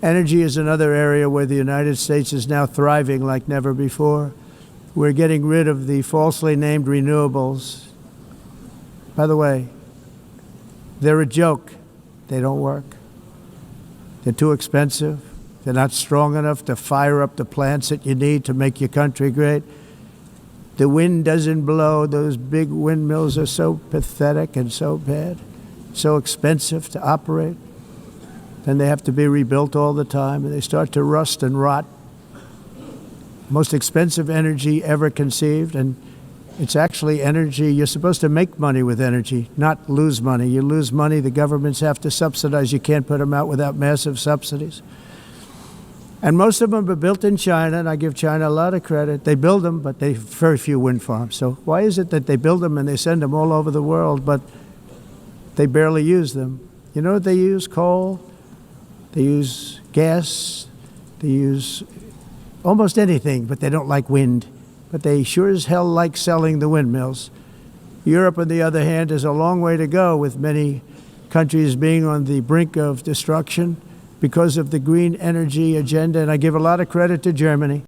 Energy is another area where the United States is now thriving like never before. We're getting rid of the falsely named renewables. By the way, they're a joke. They don't work. They're too expensive. They're not strong enough to fire up the plants that you need to make your country great. The wind doesn't blow. Those big windmills are so pathetic and so bad, so expensive to operate. Then they have to be rebuilt all the time, and they start to rust and rot. Most expensive energy ever conceived, and it's actually energy. You're supposed to make money with energy, not lose money. You lose money, the governments have to subsidize. You can't put them out without massive subsidies. And most of them are built in China, and I give China a lot of credit. They build them, but they have very few wind farms. So why is it that they build them and they send them all over the world, but they barely use them? You know what they use? Coal. They use gas. They use almost anything, but they don't like wind. But they sure as hell like selling the windmills. Europe, on the other hand, has a long way to go, with many countries being on the brink of destruction because of the green energy agenda. And I give a lot of credit to Germany.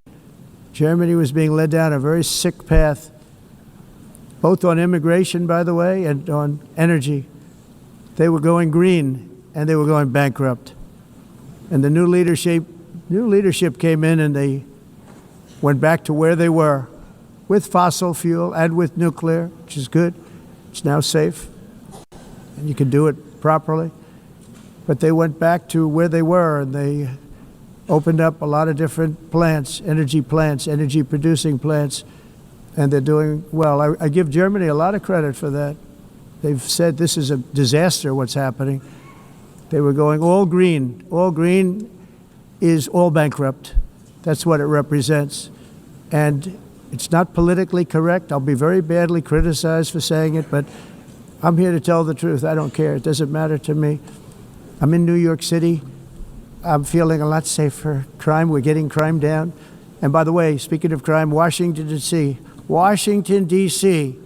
Germany was being led down a very sick path, both on immigration, by the way, and on energy. They were going green, and they were going bankrupt. And the new leadership came in, and they went back to where they were with fossil fuel and with nuclear, which is good. It's now safe, and you can do it properly. But they went back to where they were, and they opened up a lot of different plants, energy-producing plants, and they're doing well. I give Germany a lot of credit for that. They've said this is a disaster, what's happening. They were going all green. All green is all bankrupt. That's what it represents. And it's not politically correct. I'll be very badly criticized for saying it, but I'm here to tell the truth. I don't care. It doesn't matter to me. I'm in New York City. I'm feeling a lot safer. Crime, we're getting crime down. And by the way, speaking of crime, Washington, D.C. Washington, D.C.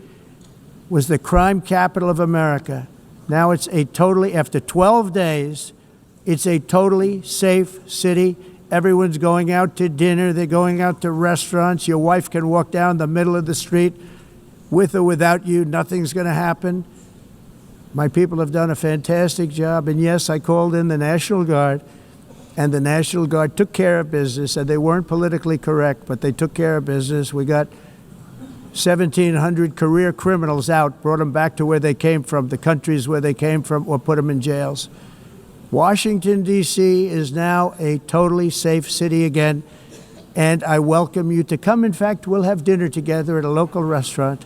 was the crime capital of America. Now it's after 12 days, it's a totally safe city. Everyone's going out to dinner. They're going out to restaurants. Your wife can walk down the middle of the street with or without you. Nothing's going to happen. My people have done a fantastic job. And yes, I called in the National Guard, and the National Guard took care of business, and they weren't politically correct, but they took care of business. We got 1,700 career criminals out, brought them back to where they came from, the countries where they came from, or put them in jails. Washington, D.C. is now a totally safe city again, and I welcome you to come. In fact, we'll have dinner together at a local restaurant,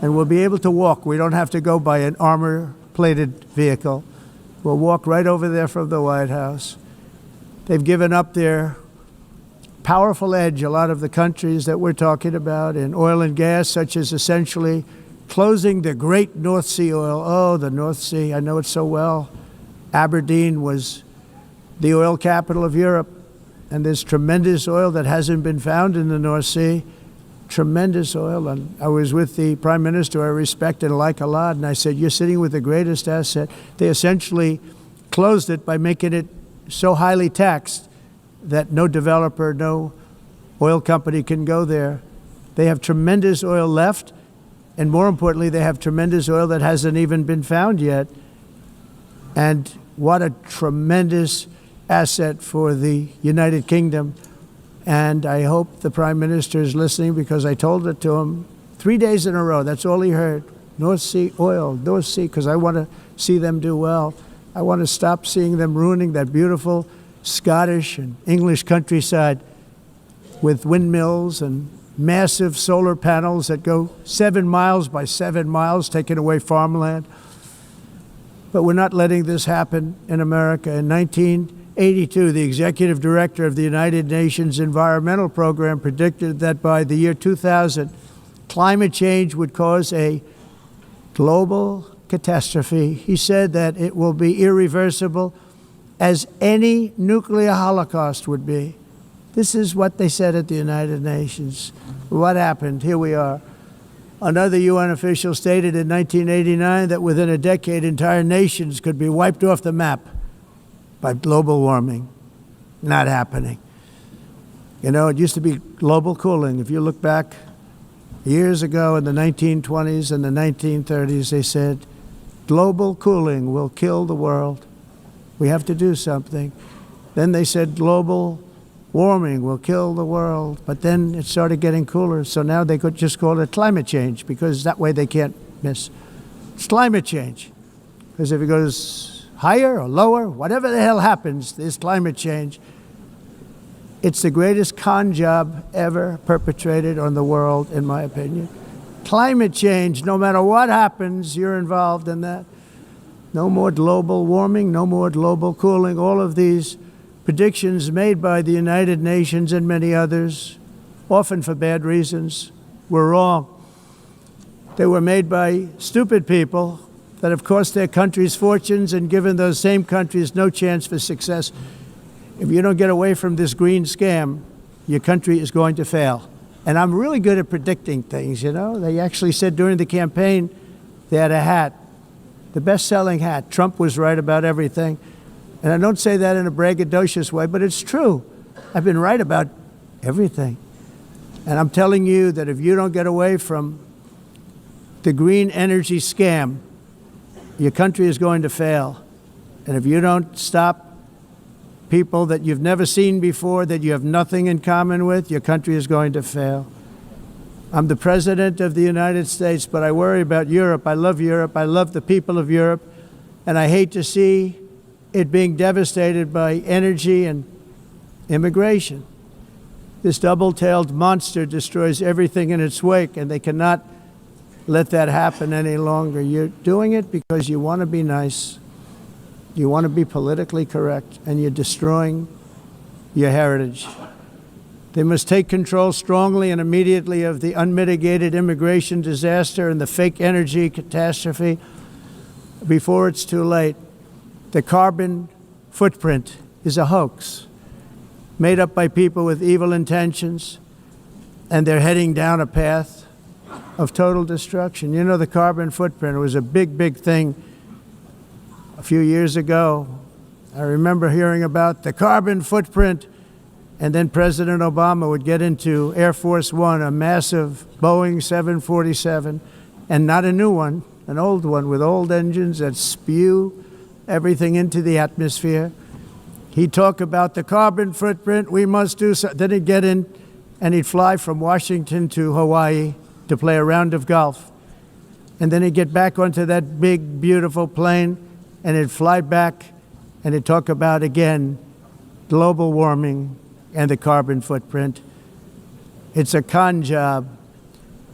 and we'll be able to walk. We don't have to go by an armor-plated vehicle. We'll walk right over there from the White House. They've given up their powerful edge, a lot of the countries that we're talking about, in oil and gas, such as essentially closing the great North Sea oil. Oh, the North Sea, I know it so well. Aberdeen was the oil capital of Europe, and there's tremendous oil that hasn't been found in the North Sea. Tremendous oil. And I was with the Prime Minister I respect and like a lot, and I said, you're sitting with the greatest asset. They essentially closed it by making it so highly taxed that no developer, no oil company can go there. They have tremendous oil left, and more importantly, they have tremendous oil that hasn't even been found yet. And what a tremendous asset for the United Kingdom. And I hope the Prime Minister is listening, because I told it to him 3 days in a row. That's all he heard. North Sea oil, North Sea, because I want to see them do well. I want to stop seeing them ruining that beautiful Scottish and English countryside with windmills and massive solar panels that go 7 miles by 7 miles, taking away farmland. But we're not letting this happen in America. In 1982, the executive director of the United Nations Environmental Program predicted that by the year 2000, climate change would cause a global catastrophe. He said that it will be irreversible, as any nuclear holocaust would be. This is what they said at the United Nations. What happened? Here we are. Another UN official stated in 1989 that within a decade, entire nations could be wiped off the map by global warming. Not happening. You know, it used to be global cooling. If you look back years ago in the 1920s and the 1930s, they said, global cooling will kill the world. We have to do something. Then they said global warming will kill the world. But then it started getting cooler, so now they could just call it climate change, because that way they can't miss. It's climate change. Because if it goes higher or lower, whatever the hell happens, there's climate change. It's the greatest con job ever perpetrated on the world, in my opinion. Climate change, no matter what happens, you're involved in that. No more global warming, no more global cooling. All of these predictions made by the United Nations and many others, often for bad reasons, were wrong. They were made by stupid people that have cost their countries fortunes and given those same countries no chance for success. If you don't get away from this green scam, your country is going to fail. And I'm really good at predicting things, you know. They actually said during the campaign they had a hat, the best-selling hat. Trump was right about everything. And I don't say that in a braggadocious way, but it's true. I've been right about everything. And I'm telling you that if you don't get away from the green energy scam, your country is going to fail. And if you don't stop people that you've never seen before, that you have nothing in common with, your country is going to fail. I'm the president of the United States, but I worry about Europe. I love Europe. I love the people of Europe. And I hate to see it being devastated by energy and immigration. This double-tailed monster destroys everything in its wake, and they cannot let that happen any longer. You're doing it because you want to be nice. You want to be politically correct, and you're destroying your heritage. They must take control strongly and immediately of the unmitigated immigration disaster and the fake energy catastrophe before it's too late. The carbon footprint is a hoax made up by people with evil intentions, and they're heading down a path of total destruction. You know, the carbon footprint was a big, big thing a few years ago. I remember hearing about the carbon footprint, and then President Obama would get into Air Force One, a massive Boeing 747, and not a new one, an old one with old engines that spew everything into the atmosphere. He'd talk about the carbon footprint, we must do so. Then he'd get in and he'd fly from Washington to Hawaii to play a round of golf. And then he'd get back onto that big, beautiful plane and he'd fly back and he'd talk about, again, global warming and the carbon footprint. It's a con job.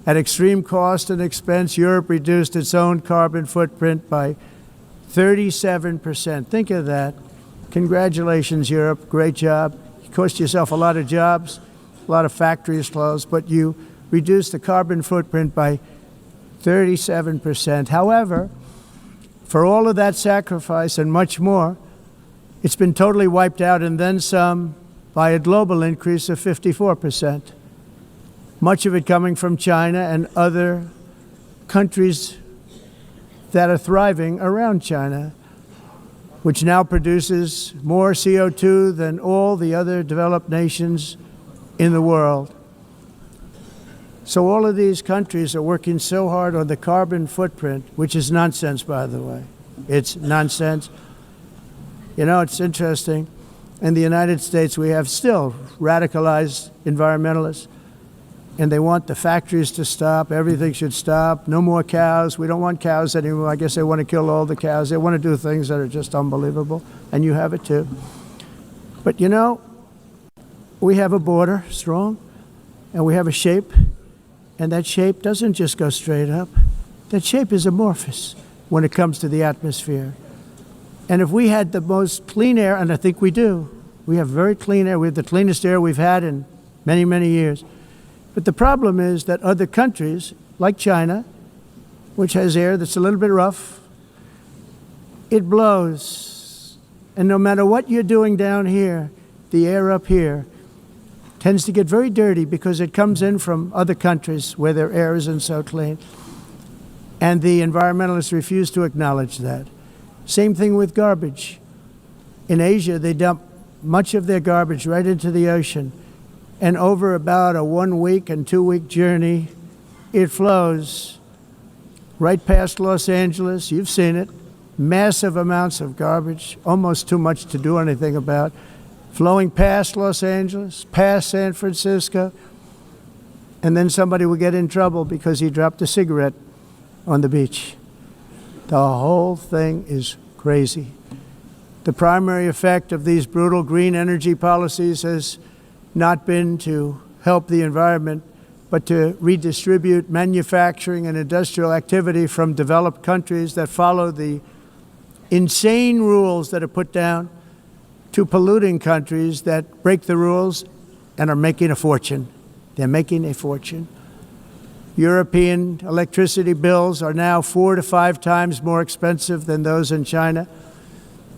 At extreme cost and expense, Europe reduced its own carbon footprint by 37%. Think of that. Congratulations, Europe. Great job. You cost yourself a lot of jobs, a lot of factories closed, but you reduced the carbon footprint by 37%. However, for all of that sacrifice and much more, it's been totally wiped out and then some by a global increase of 54%. Much of it coming from China and other countries that are thriving around China, which now produces more CO2 than all the other developed nations in the world. So all of these countries are working so hard on the carbon footprint, which is nonsense, by the way. It's nonsense. You know, it's interesting. In the United States, we have still radicalized environmentalists, and they want the factories to stop. Everything should stop. No more cows. We don't want cows anymore. I guess they want to kill all the cows. They want to do things that are just unbelievable, and you have it too. But you know, we have a border, strong, and we have a shape, and that shape doesn't just go straight up. That shape is amorphous when it comes to the atmosphere. And if we had the most clean air, and I think we do, we have very clean air. We have the cleanest air we've had in many, many years. But the problem is that other countries, like China, which has air that's a little bit rough, it blows. And no matter what you're doing down here, the air up here tends to get very dirty because it comes in from other countries where their air isn't so clean. And the environmentalists refuse to acknowledge that. Same thing with garbage. In Asia, they dump much of their garbage right into the ocean. And over about a 1 week and 2 week journey, it flows right past Los Angeles. You've seen it. Massive amounts of garbage, almost too much to do anything about, flowing past Los Angeles, past San Francisco, and then somebody will get in trouble because he dropped a cigarette on the beach. The whole thing is crazy. The primary effect of these brutal green energy policies has not been to help the environment, but to redistribute manufacturing and industrial activity from developed countries that follow the insane rules that are put down to polluting countries that break the rules and are making a fortune. They're making a fortune. European electricity bills are now 4 to 5 times more expensive than those in China,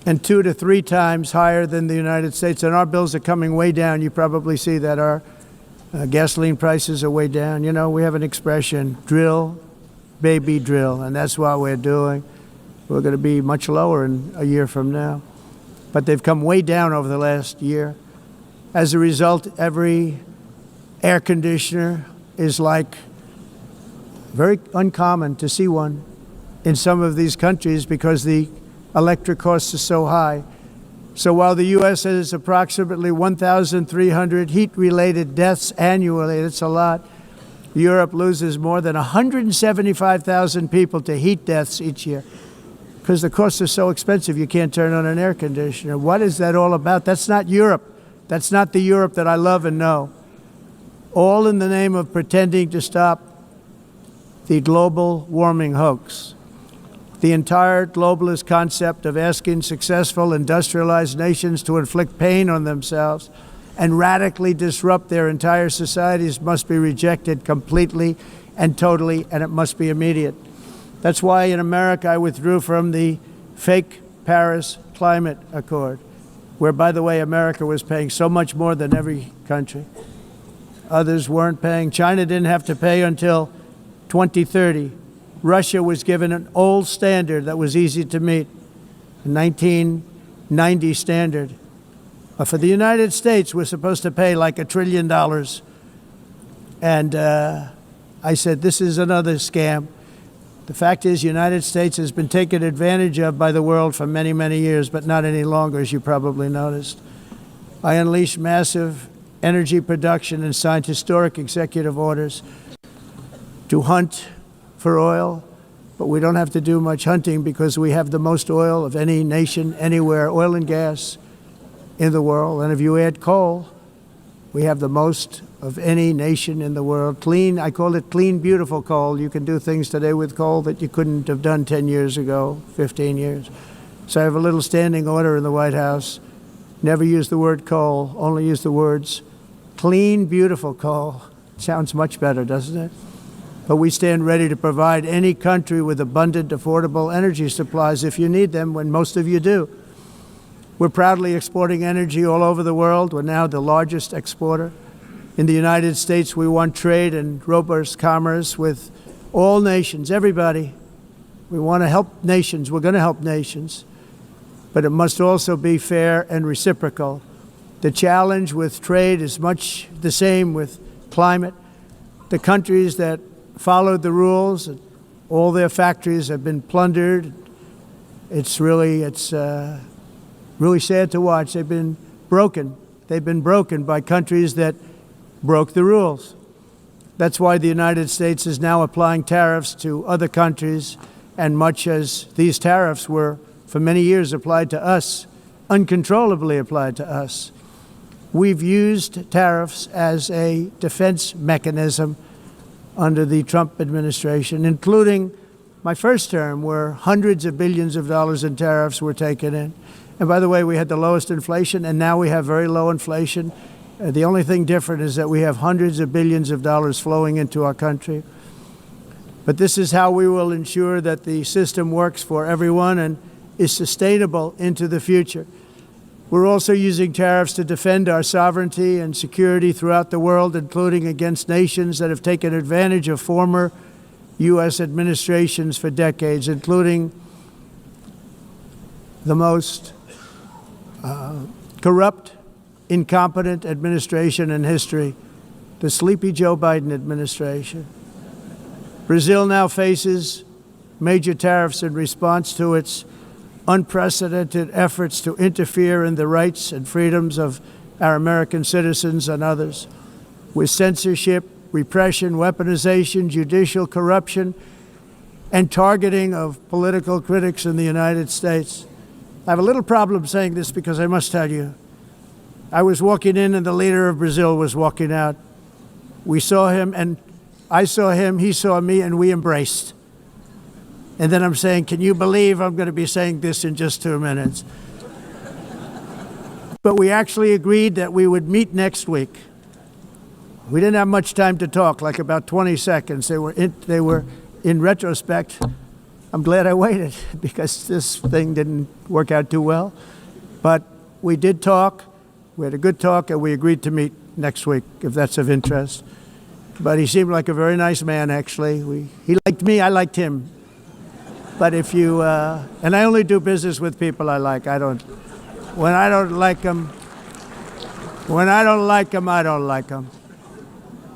and 2 to 3 times higher than the United States. And our bills are coming way down. You probably see that our gasoline prices are way down. You know, we have an expression, drill, baby, drill, and that's what we're doing. We're going to be much lower in a year from now. But they've come way down over the last year. As a result, every air conditioner is like very uncommon to see one in some of these countries because the electric costs are so high. So while the U.S. has approximately 1,300 heat-related deaths annually, that's a lot, Europe loses more than 175,000 people to heat deaths each year because the costs are so expensive you can't turn on an air conditioner. What is that all about? That's not Europe. That's not the Europe that I love and know. All in the name of pretending to stop the global warming hoax. The entire globalist concept of asking successful industrialized nations to inflict pain on themselves and radically disrupt their entire societies must be rejected completely and totally, and it must be immediate. That's why in America I withdrew from the fake Paris Climate Accord, where, by the way, America was paying so much more than every country. Others weren't paying. China didn't have to pay until 2030. Russia was given an old standard that was easy to meet, a 1990 standard. But for the United States, we're supposed to pay like $1 trillion. And I said, this is another scam. The fact is, the United States has been taken advantage of by the world for many, many years, but not any longer, as you probably noticed. I unleashed massive energy production and signed historic executive orders to hunt for oil, but we don't have to do much hunting because we have the most oil of any nation anywhere, oil and gas in the world. And if you add coal, we have the most of any nation in the world. Clean, I call it clean, beautiful coal. You can do things today with coal that you couldn't have done 10 years ago, 15 years. So I have a little standing order in the White House. Never use the word coal, only use the words clean, beautiful coal. Sounds much better, doesn't it? But we stand ready to provide any country with abundant, affordable energy supplies if you need them, when most of you do. We're proudly exporting energy all over the world. We're now the largest exporter. In the United States, we want trade and robust commerce with all nations, everybody. We want to help nations. We're going to help nations. But it must also be fair and reciprocal. The challenge with trade is much the same with climate. The countries that followed the rules, all their factories have been plundered. It's really sad to watch. They've been broken. They've been broken by countries that broke the rules. That's why the United States is now applying tariffs to other countries, and much as these tariffs were for many years applied to us, uncontrollably applied to us. We've used tariffs as a defense mechanism under the Trump administration, including my first term, where hundreds of billions of dollars in tariffs were taken in. And by the way, we had the lowest inflation, and now we have very low inflation. The only thing different is that we have hundreds of billions of dollars flowing into our country. But this is how we will ensure that the system works for everyone and is sustainable into the future. We're also using tariffs to defend our sovereignty and security throughout the world, including against nations that have taken advantage of former U.S. administrations for decades, including the most corrupt, incompetent administration in history, the sleepy Joe Biden administration. Brazil now faces major tariffs in response to its unprecedented efforts to interfere in the rights and freedoms of our American citizens and others, with censorship, repression, weaponization, judicial corruption, and targeting of political critics in the United States. I have a little problem saying this because I must tell you, I was walking in and the leader of Brazil was walking out. We saw him and I saw him, he saw me, and we embraced. And then I'm saying, can you believe I'm going to be saying this in just 2 minutes? But we actually agreed that we would meet next week. We didn't have much time to talk, like about 20 seconds. They were in retrospect, I'm glad I waited because this thing didn't work out too well. But we did talk. We had a good talk, and we agreed to meet next week, if that's of interest. But he seemed like a very nice man, actually. He liked me, I liked him. But if you, and I only do business with people I like. When I don't like them, I don't like them.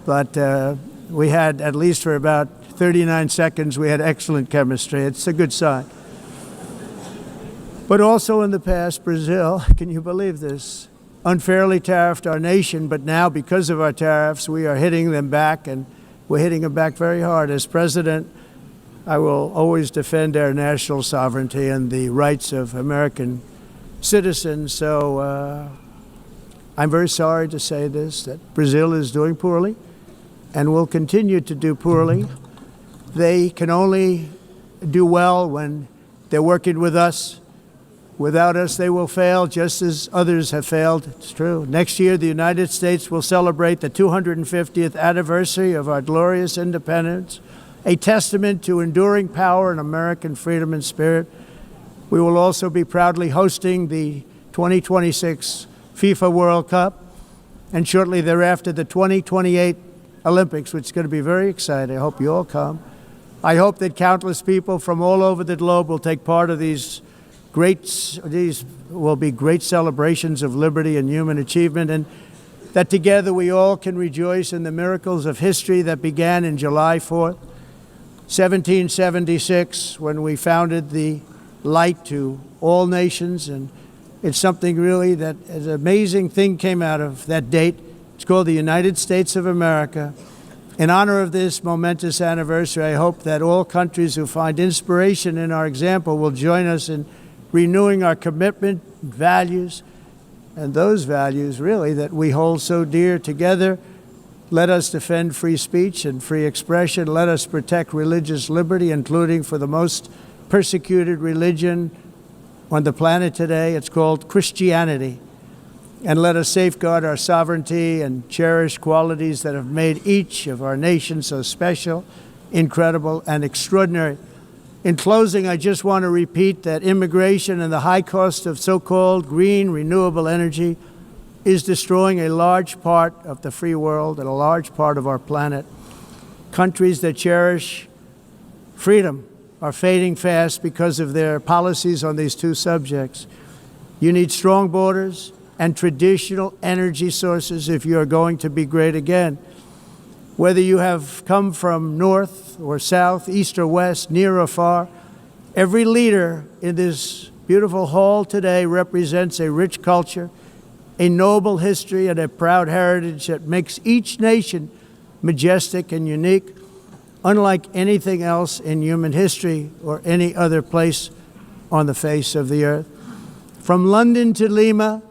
But we had, at least for about 39 seconds, we had excellent chemistry. It's a good sign. But also in the past, Brazil, can you believe this, unfairly tariffed our nation, but now because of our tariffs, we are hitting them back, and we're hitting them back very hard. As president, I will always defend our national sovereignty and the rights of American citizens. So I'm very sorry to say this, that Brazil is doing poorly and will continue to do poorly. They can only do well when they're working with us. Without us, they will fail, just as others have failed. It's true. Next year, the United States will celebrate the 250th anniversary of our glorious independence, a testament to enduring power and American freedom and spirit. We will also be proudly hosting the 2026 FIFA World Cup, and shortly thereafter, the 2028 Olympics, which is going to be very exciting. I hope you all come. I hope that countless people from all over the globe will take part of these will be great celebrations of liberty and human achievement, and that together we all can rejoice in the miracles of history that began in July 4th, 1776, when we founded the light to all nations. And it's something really that an amazing thing came out of that date. It's called the United States of America. In honor of this momentous anniversary, I hope that all countries who find inspiration in our example will join us in renewing our commitment, values, and those values really that we hold so dear together. Let us defend free speech and free expression. Let us protect religious liberty, including for the most persecuted religion on the planet today. It's called Christianity. And let us safeguard our sovereignty and cherish qualities that have made each of our nations so special, incredible, and extraordinary. In closing, I just want to repeat that immigration and the high cost of so-called green renewable energy is destroying a large part of the free world and a large part of our planet. Countries that cherish freedom are fading fast because of their policies on these two subjects. You need strong borders and traditional energy sources if you are going to be great again. Whether you have come from north or south, east or west, near or far, every leader in this beautiful hall today represents a rich culture, a noble history, and a proud heritage that makes each nation majestic and unique, unlike anything else in human history or any other place on the face of the earth. From London to Lima,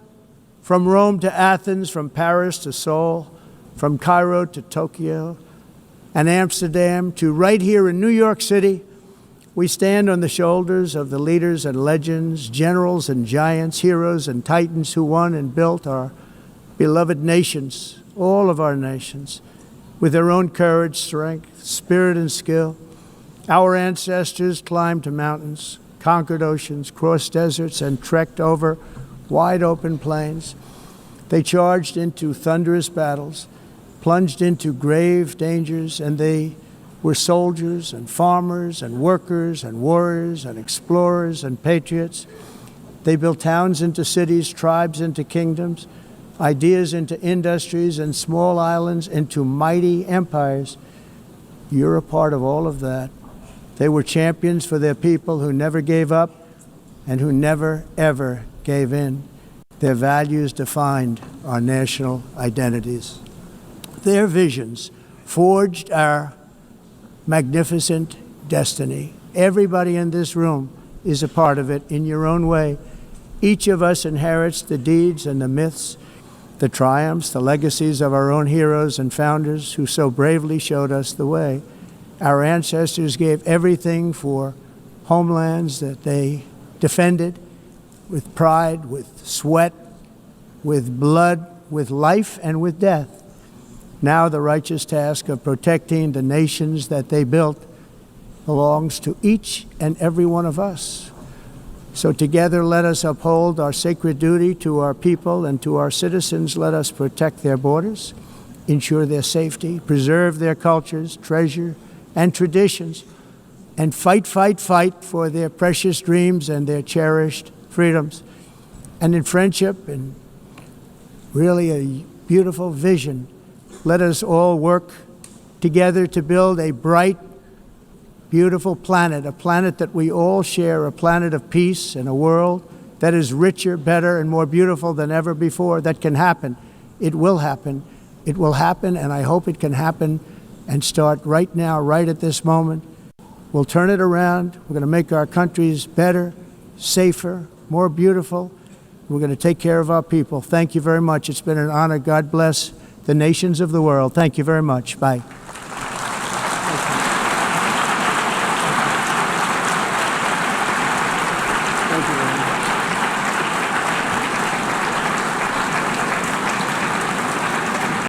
from Rome to Athens, from Paris to Seoul, from Cairo to Tokyo and Amsterdam to right here in New York City, we stand on the shoulders of the leaders and legends, generals and giants, heroes and titans who won and built our beloved nations, all of our nations, with their own courage, strength, spirit, and skill. Our ancestors climbed mountains, conquered oceans, crossed deserts, and trekked over wide open plains. They charged into thunderous battles, plunged into grave dangers, and they were soldiers and farmers and workers and warriors and explorers and patriots. They built towns into cities, tribes into kingdoms, ideas into industries, and small islands into mighty empires. You're a part of all of that. They were champions for their people who never gave up and who never, ever gave in. Their values defined our national identities. Their visions forged our magnificent destiny. Everybody in this room is a part of it in your own way. Each of us inherits the deeds and the myths, the triumphs, the legacies of our own heroes and founders who so bravely showed us the way. Our ancestors gave everything for homelands that they defended with pride, with sweat, with blood, with life, and with death. Now the righteous task of protecting the nations that they built belongs to each and every one of us. So together let us uphold our sacred duty to our people and to our citizens. Let us protect their borders, ensure their safety, preserve their cultures, treasure, and traditions, and fight for their precious dreams and their cherished freedoms. And in friendship and really a beautiful vision, let us all work together to build a bright, beautiful planet, a planet that we all share, a planet of peace and a world that is richer, better, and more beautiful than ever before. That can happen. It will happen. It will happen, and I hope it can happen and start right now, right at this moment. We'll turn it around. We're going to make our countries better, safer, more beautiful. We're going to take care of our people. Thank you very much. It's been an honor. God bless the nations of the world. Thank you very much. Bye.